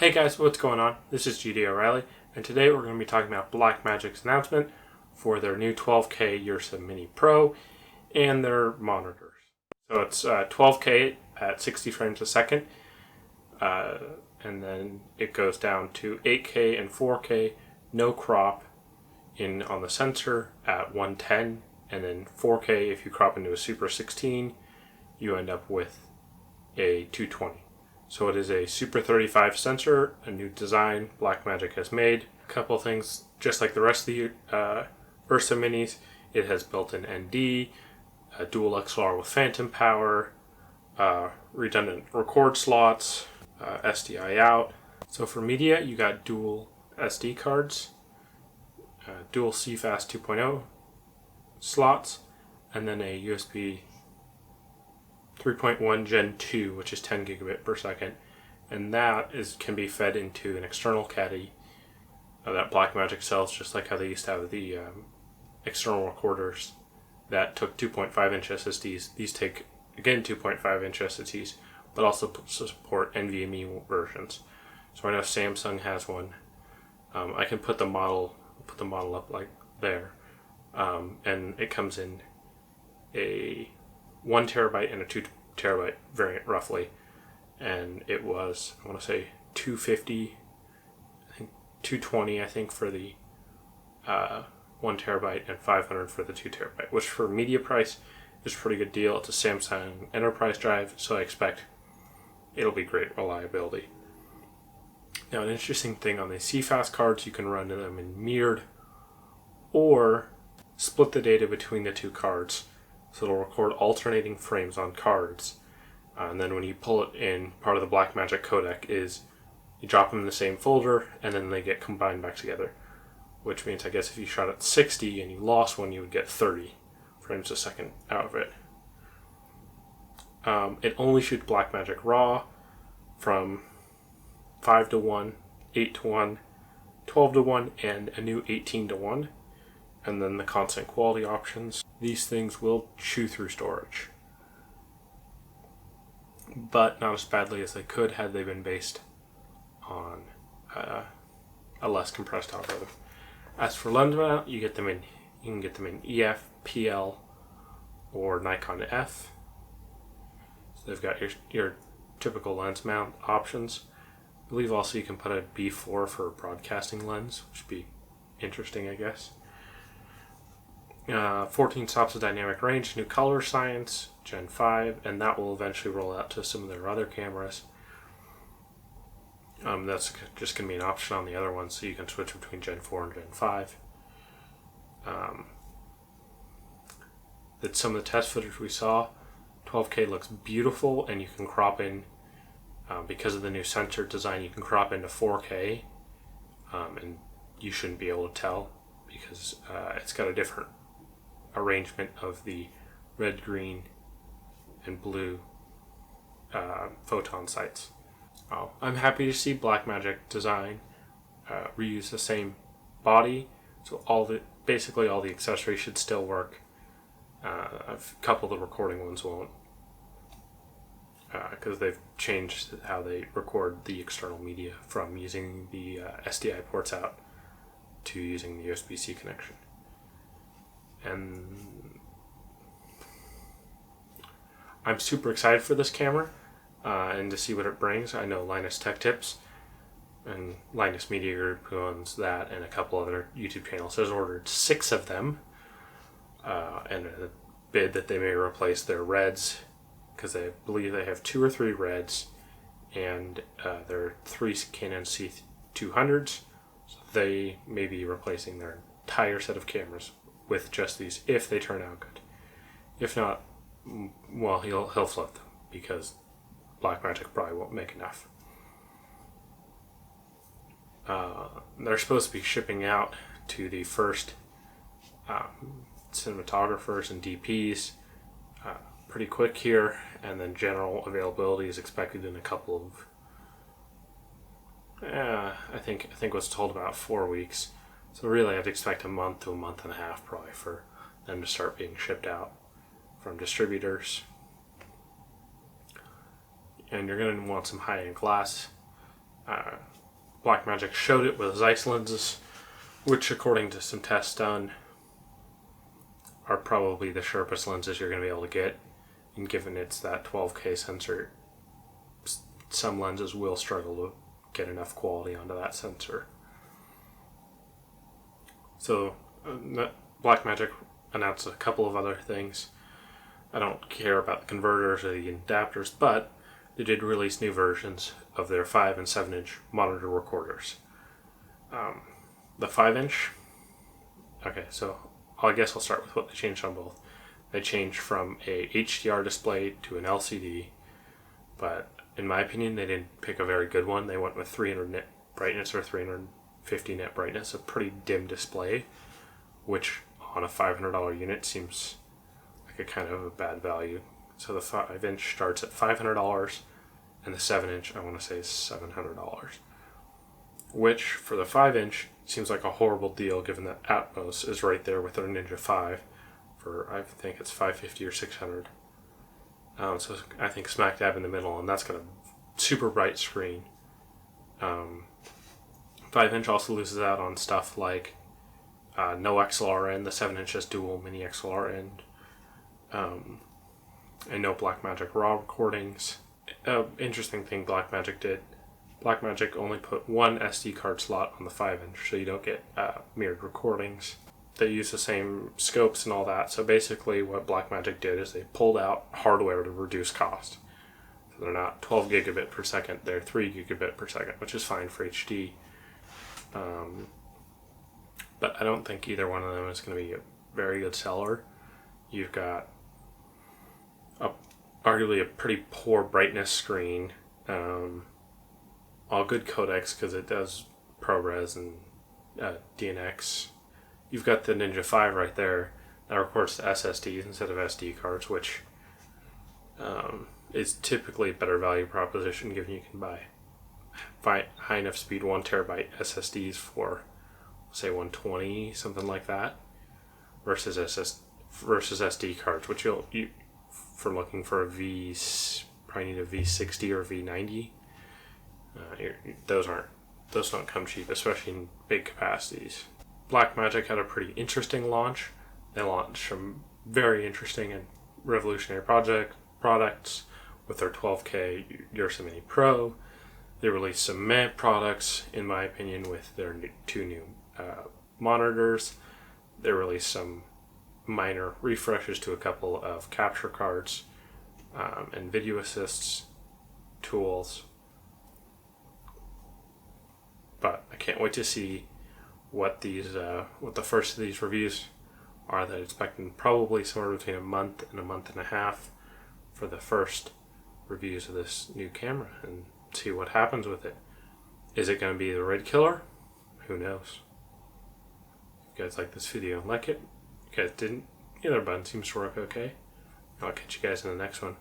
Hey guys, what's going on? This is GD O'Reilly, and today we're going to be talking about Blackmagic's announcement for their new 12K URSA Mini Pro and their monitors. So it's 12K at 60 frames a second, and then it goes down to 8K and 4K, no crop on the sensor at 110, and then 4K if you crop into a Super 16, you end up with a 220. So it is a Super 35 sensor, a new design Blackmagic has made. A couple things, just like the rest of the URSA minis, it has built-in ND, a dual XLR with phantom power, redundant record slots, SDI out. So for media, you got dual SD cards, dual CFast 2.0 slots, and then a USB 3.1 Gen 2, which is 10 gigabit per second, and that can be fed into an external caddy that Blackmagic sells, just like how they used to have the external recorders that took 2.5 inch SSDs. These take, again, 2.5 inch SSDs, but also support NVMe versions. So I know Samsung has one. I can put the model up like there, and it comes in a 1 terabyte and a 2 terabyte variant roughly, and it was, I want to say, $250, I think $220, I think, for the 1 terabyte and $500 for the 2 terabyte, which for media price is a pretty good deal. It's a Samsung enterprise drive, so I expect it'll be great reliability. Now, an interesting thing on the CFast cards, you can run them in mirrored or split the data between the two cards. So it'll record alternating frames on cards. And then when you pull it in, part of the Blackmagic codec is you drop them in the same folder and then they get combined back together. Which means, I guess, if you shot at 60 and you lost one, you would get 30 frames a second out of it. It only shoots Blackmagic RAW from 5:1, 8:1, 12:1, and a new 18:1. And then the constant quality options. These things will chew through storage, but not as badly as they could had they been based on a less compressed algorithm. As for lens mount, you can get them in EF, PL, or Nikon F. So they've got your typical lens mount options. I believe also you can put a B4 for a broadcasting lens, which would be interesting, I guess. 14 stops of dynamic range, new color science, Gen 5, and that will eventually roll out to some of their other cameras. That's just going to be an option on the other ones, so you can switch between Gen 4 and Gen 5. That some of the test footage we saw, 12K looks beautiful, and you can crop in, because of the new sensor design, you can crop into 4K, and you shouldn't be able to tell because it's got a different arrangement of the red, green, and blue photon sights. I'm happy to see Blackmagic design reuse the same body, so basically all the accessories should still work. A couple of the recording ones won't, because they've changed how they record the external media from using the SDI ports out to using the USB-C connection. And I'm super excited for this camera and to see what it brings. I know Linus Tech Tips and Linus Media Group, who owns that, and a couple other YouTube channels, has ordered 6 of them, and a bid that they may replace their Reds, because I believe they have 2 or 3 Reds, and there are 3 Canon C200s, so they may be replacing their entire set of cameras with just these, if they turn out good. If not, well, he'll flip them, because Blackmagic probably won't make enough. They're supposed to be shipping out to the first cinematographers and DPs pretty quick here, and then general availability is expected in a couple of I think was told about 4 weeks. So really I'd expect a month to a month and a half probably for them to start being shipped out from distributors. And you're going to want some high-end glass. Blackmagic showed it with Zeiss lenses, which according to some tests done are probably the sharpest lenses you're going to be able to get. And given it's that 12K sensor, some lenses will struggle to get enough quality onto that sensor. So Blackmagic announced a couple of other things. I don't care about the converters or the adapters, but they did release new versions of their 5 and 7 inch monitor recorders. The 5 inch, okay, so I guess I'll start with what they changed on both. They changed from a HDR display to an LCD, but in my opinion, they didn't pick a very good one. They went with 300 nit brightness or 350 nit brightness, a pretty dim display, which on a $500 unit seems like a kind of a bad value. So the 5 inch starts at $500, and the 7 inch I want to say is $700, which for the 5 inch seems like a horrible deal given that Atmos is right there with their Ninja 5 for, I think it's $550 or $600. So I think smack dab in the middle, and that's got a super bright screen. 5 inch also loses out on stuff like no XLR end. The 7 inch has dual mini XLR end. And no Blackmagic RAW recordings. Interesting thing Blackmagic did. Blackmagic only put one SD card slot on the 5 inch, so you don't get mirrored recordings. They use the same scopes and all that. So basically what Blackmagic did is they pulled out hardware to reduce cost. So they're not 12 gigabit per second, they're 3 gigabit per second, which is fine for HD. But I don't think either one of them is going to be a very good seller. You've got arguably a pretty poor brightness screen. All good codecs because it does ProRes and DNX. You've got the Ninja 5 right there that records to SSDs instead of SD cards, which is typically a better value proposition given you can buy high enough speed 1 terabyte SSDs for say 120, something like that, versus SD cards, which you for looking for a probably need a V60 or V90. Those don't come cheap, especially in big capacities. Blackmagic had a pretty interesting launch. They launched some very interesting and revolutionary products with their 12K URSA Mini Pro. They released some meh products, in my opinion, with their two new monitors. They released some minor refreshes to a couple of capture cards and video assists tools. But I can't wait to see what the first of these reviews are. That expecting probably somewhere between a month and a half for the first reviews of this new camera, and see what happens with it. Is it going to be the red killer? Who knows? If you guys like this video, like it. If you guys didn't, the other button seems to work okay. I'll catch you guys in the next one.